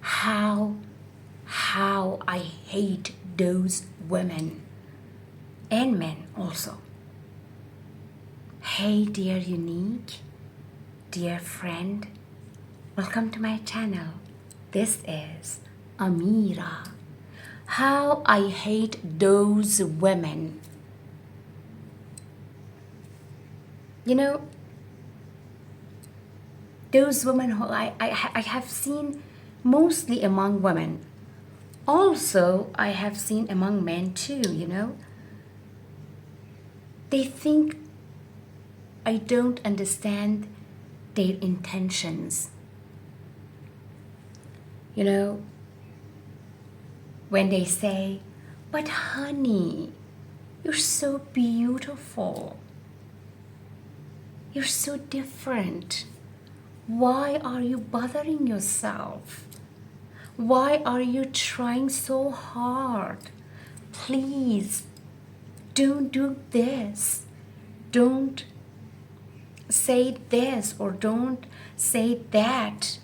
how I hate those women and men also. Hey dear unique, dear friend, welcome to my channel. This is Amira. How I hate those women. You know, those women who I have seen mostly among women. Also, I have seen among men too, you know. They think I don't understand their intentions. You know, when they say, but honey, you're so beautiful. You're so different. Why are you bothering yourself? Why are you trying so hard? Please, don't do this. Don't say this or don't say that.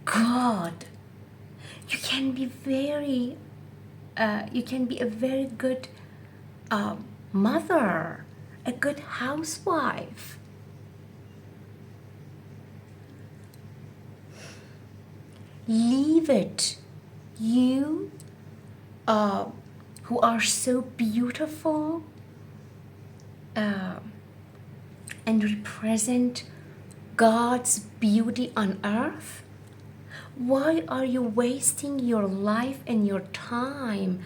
God, you can be a very good mother, a good housewife. Leave it. You who are so beautiful and represent God's beauty on earth, why are you wasting your life and your time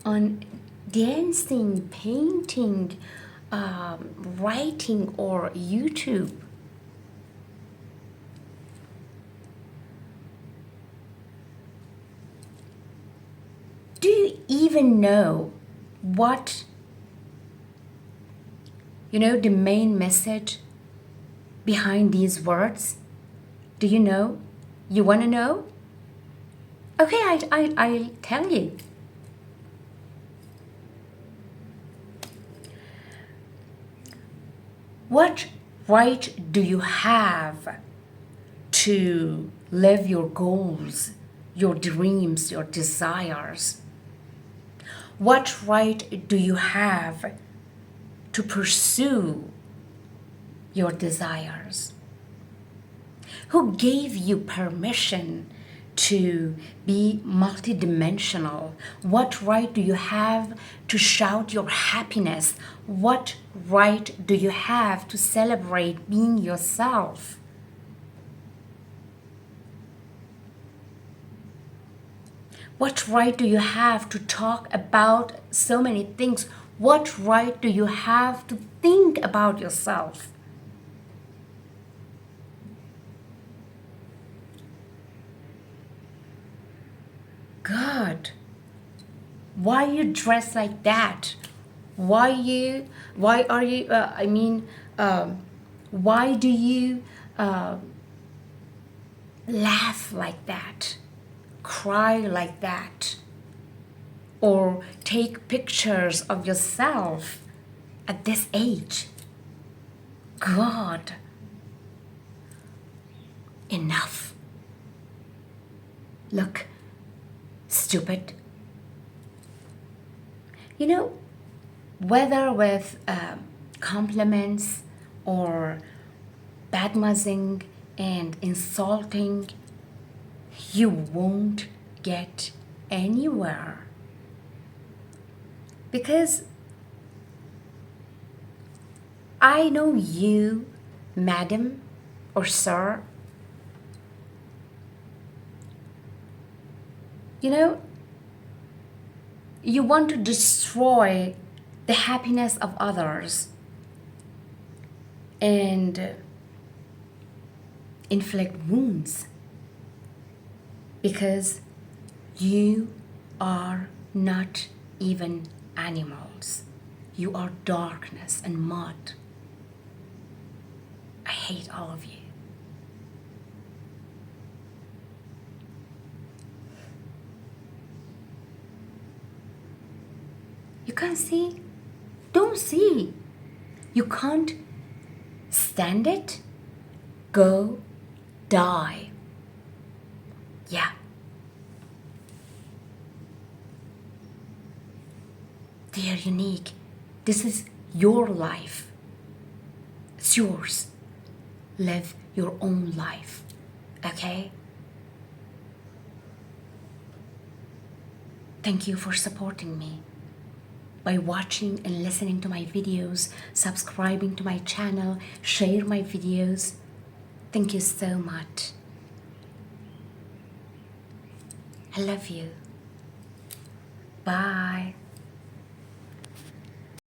on dancing, painting, writing, or YouTube? Do you even know what, the main message behind these words? Do you know? You want to know? Okay, I'll tell you. What right do you have to live your goals, your dreams, your desires? What right do you have to pursue your desires? Who gave you permission to be multidimensional? What right do you have to shout your happiness? What right do you have to celebrate being yourself? What right do you have to talk about so many things? What right do you have to think about yourself? God, why you dress like that? Why are you, why do you laugh like that? Cry like that? Or take pictures of yourself at this age? God, enough. Look, stupid. Whether with compliments or badmouthing and insulting, you won't get anywhere. Because I know you, madam or sir, you want to destroy the happiness of others and inflict wounds because you are not even animals. You are darkness and mud. I hate all of you. You can't see? Don't see. You can't stand it? Go die. Yeah. They are unique. This is your life. It's yours. Live your own life. Okay? Thank you for supporting me by watching and listening to my videos, subscribing to my channel, share my videos. Thank you so much. I love you. Bye.